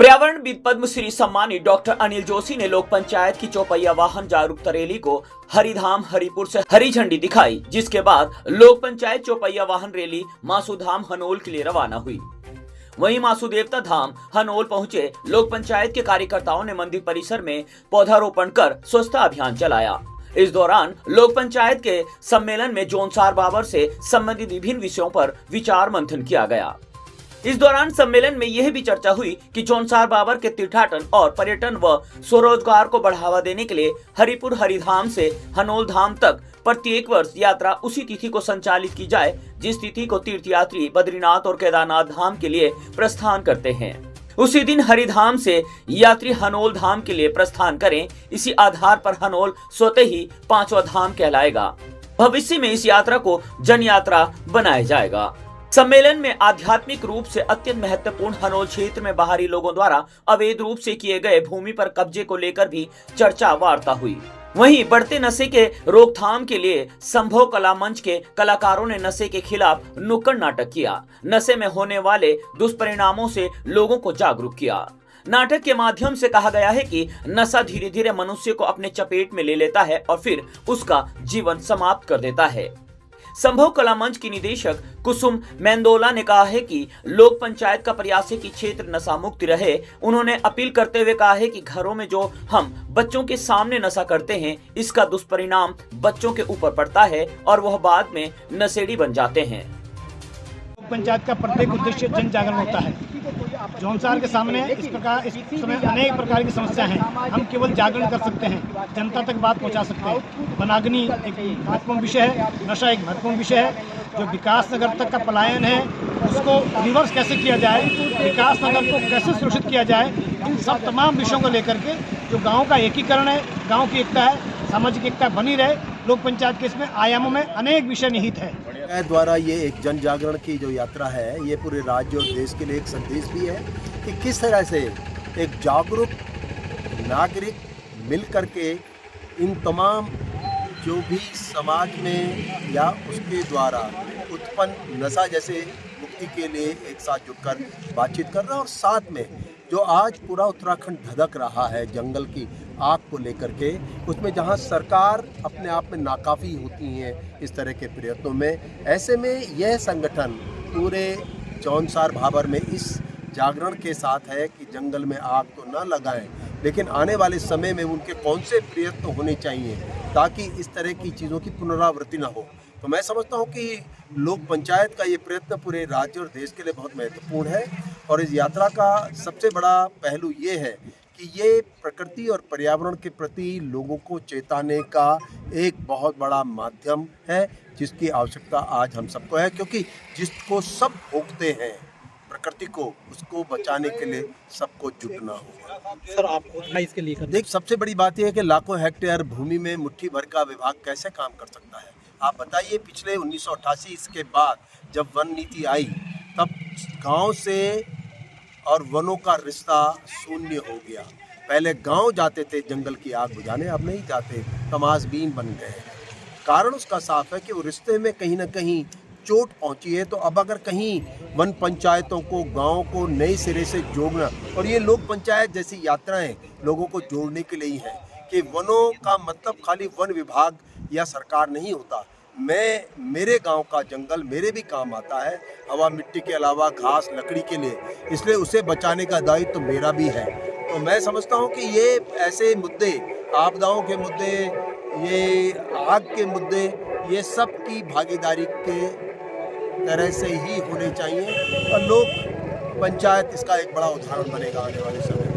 पर्यावरणविद पद्मश्री सम्मानित डॉक्टर अनिल जोशी ने लोक पंचायत की चौपहिया वाहन जागरूकता रैली को हरिधाम हरिपुर से हरी झंडी दिखाई, जिसके बाद लोक पंचायत चौपहिया वाहन रैली मासूधाम हनोल के लिए रवाना हुई। वहीं मासूदेवता धाम हनोल पहुंचे लोक पंचायत के कार्यकर्ताओं ने मंदिर परिसर में पौधारोपण कर स्वच्छता अभियान चलाया। इस दौरान लोक पंचायत के सम्मेलन में जौनसार बाबर से संबंधित विभिन्न विषयों पर विचार मंथन किया गया। इस दौरान सम्मेलन में यह भी चर्चा हुई कि जौनसार बाबर के तीर्थाटन और पर्यटन व स्वरोजगार को बढ़ावा देने के लिए हरिपुर हरिधाम से हनोल धाम तक प्रत्येक वर्ष यात्रा उसी तिथि को संचालित की जाए जिस तिथि को तीर्थयात्री बद्रीनाथ और केदारनाथ धाम के लिए प्रस्थान करते हैं। उसी दिन हरिधाम से यात्री हनोल धाम के लिए प्रस्थान करें। इसी आधार पर हनोल स्वतः ही 5वां धाम कहलाएगा। भविष्य में इस यात्रा को जन यात्रा बनाया जाएगा। सम्मेलन में आध्यात्मिक रूप से अत्यंत महत्वपूर्ण हनोल क्षेत्र में बाहरी लोगों द्वारा अवैध रूप से किए गए भूमि पर कब्जे को लेकर भी चर्चा वार्ता हुई। वहीं बढ़ते नशे के रोकथाम के लिए संभव कला मंच के कलाकारों ने नशे के खिलाफ नुक्कड़ नाटक किया। नशे में होने वाले दुष्परिणामों से लोगों को जागरूक किया। नाटक के माध्यम से कहा गया है कि नशा धीरे धीरे मनुष्य को अपने चपेट में ले लेता है और फिर उसका जीवन समाप्त कर देता है। संभव कला मंच की निदेशक कुसुम मेंदोला ने कहा है कि लोक पंचायत का प्रयास है कि क्षेत्र नशा मुक्त रहे। उन्होंने अपील करते हुए कहा है कि घरों में जो हम बच्चों के सामने नशा करते हैं, इसका दुष्परिणाम बच्चों के ऊपर पड़ता है और वह बाद में नशेड़ी बन जाते हैं। लोक पंचायत का प्रत्येक उद्देश्य जन जागरण होता है। जौनसार के सामने इस समय अनेक प्रकार की समस्या हैं। हम केवल जागरण कर सकते हैं, जनता तक बात पहुंचा सकते हैं। वनाग्नि एक महत्वपूर्ण विषय है, नशा एक महत्वपूर्ण विषय है। जो विकास नगर तक का पलायन है उसको रिवर्स कैसे किया जाए, विकास नगर को कैसे सुरक्षित किया जाए, इन सब तमाम विषयों को लेकर के जो गाँव का एकीकरण है, गाँव की एकता है, सामाजिक एकता बनी रहे, लोक पंचायत के इसमें आयामों में अनेक विषय निहित है। द्वारा ये एक जन जागरण की जो यात्रा है, ये पूरे राज्य और देश के लिए एक संदेश भी है कि किस तरह से एक जागरूक नागरिक मिल करके इन तमाम जो भी समाज में या उसके द्वारा उत्पन्न नशा जैसे मुक्ति के लिए एक साथ जुटकर बातचीत कर रहा है। और साथ में जो आज पूरा उत्तराखंड धधक रहा है जंगल की आग को लेकर के, उसमें जहां सरकार अपने आप में नाकाफ़ी होती है इस तरह के प्रयत्नों में, ऐसे में यह संगठन पूरे जौनसार भाबर में इस जागरण के साथ है कि जंगल में आग तो न लगाएं, लेकिन आने वाले समय में उनके कौन से प्रयत्न होने चाहिए ताकि इस तरह की चीज़ों की पुनरावृत्ति न हो। तो मैं समझता हूँ कि लोक पंचायत का ये प्रयत्न पूरे राज्य और देश के लिए बहुत महत्वपूर्ण है। और इस यात्रा का सबसे बड़ा पहलू ये है कि ये प्रकृति और पर्यावरण के प्रति लोगों को चेताने का एक बहुत बड़ा माध्यम है, जिसकी आवश्यकता आज हम सबको है, क्योंकि जिसको सब भोगते हैं प्रकृति को, उसको बचाने के लिए सबको जुटना होगा। सर आपको इसके लिए देख, सबसे बड़ी बात यह है कि लाखों हेक्टेयर भूमि में मुट्ठी भर का विभाग कैसे काम कर सकता है। आप बताइए, पिछले 1988 के बाद जब वन नीति आई तब गांव से और वनों का रिश्ता शून्य हो गया। पहले गांव जाते थे जंगल की आग बुझाने, अब नहीं जाते, तमाशबीन बन गए। कारण उसका साफ है कि वो रिश्ते में कहीं ना कहीं चोट पहुंची है। तो अब अगर कहीं वन पंचायतों को, गांव को नए सिरे से जोड़ना, और ये लोक पंचायत जैसी यात्राएं लोगों को जोड़ने के लिए ही है कि वनों का मतलब खाली वन विभाग या सरकार नहीं होता। मेरे गांव का जंगल मेरे भी काम आता है, हवा मिट्टी के अलावा घास लकड़ी के लिए, इसलिए उसे बचाने का दायित्व तो मेरा भी है। तो मैं समझता हूं कि ये ऐसे मुद्दे, आपदाओं के मुद्दे, ये आग के मुद्दे, ये सब की भागीदारी के तरह से ही होने चाहिए और लोक पंचायत इसका एक बड़ा उदाहरण बनेगा आने वाले समय में।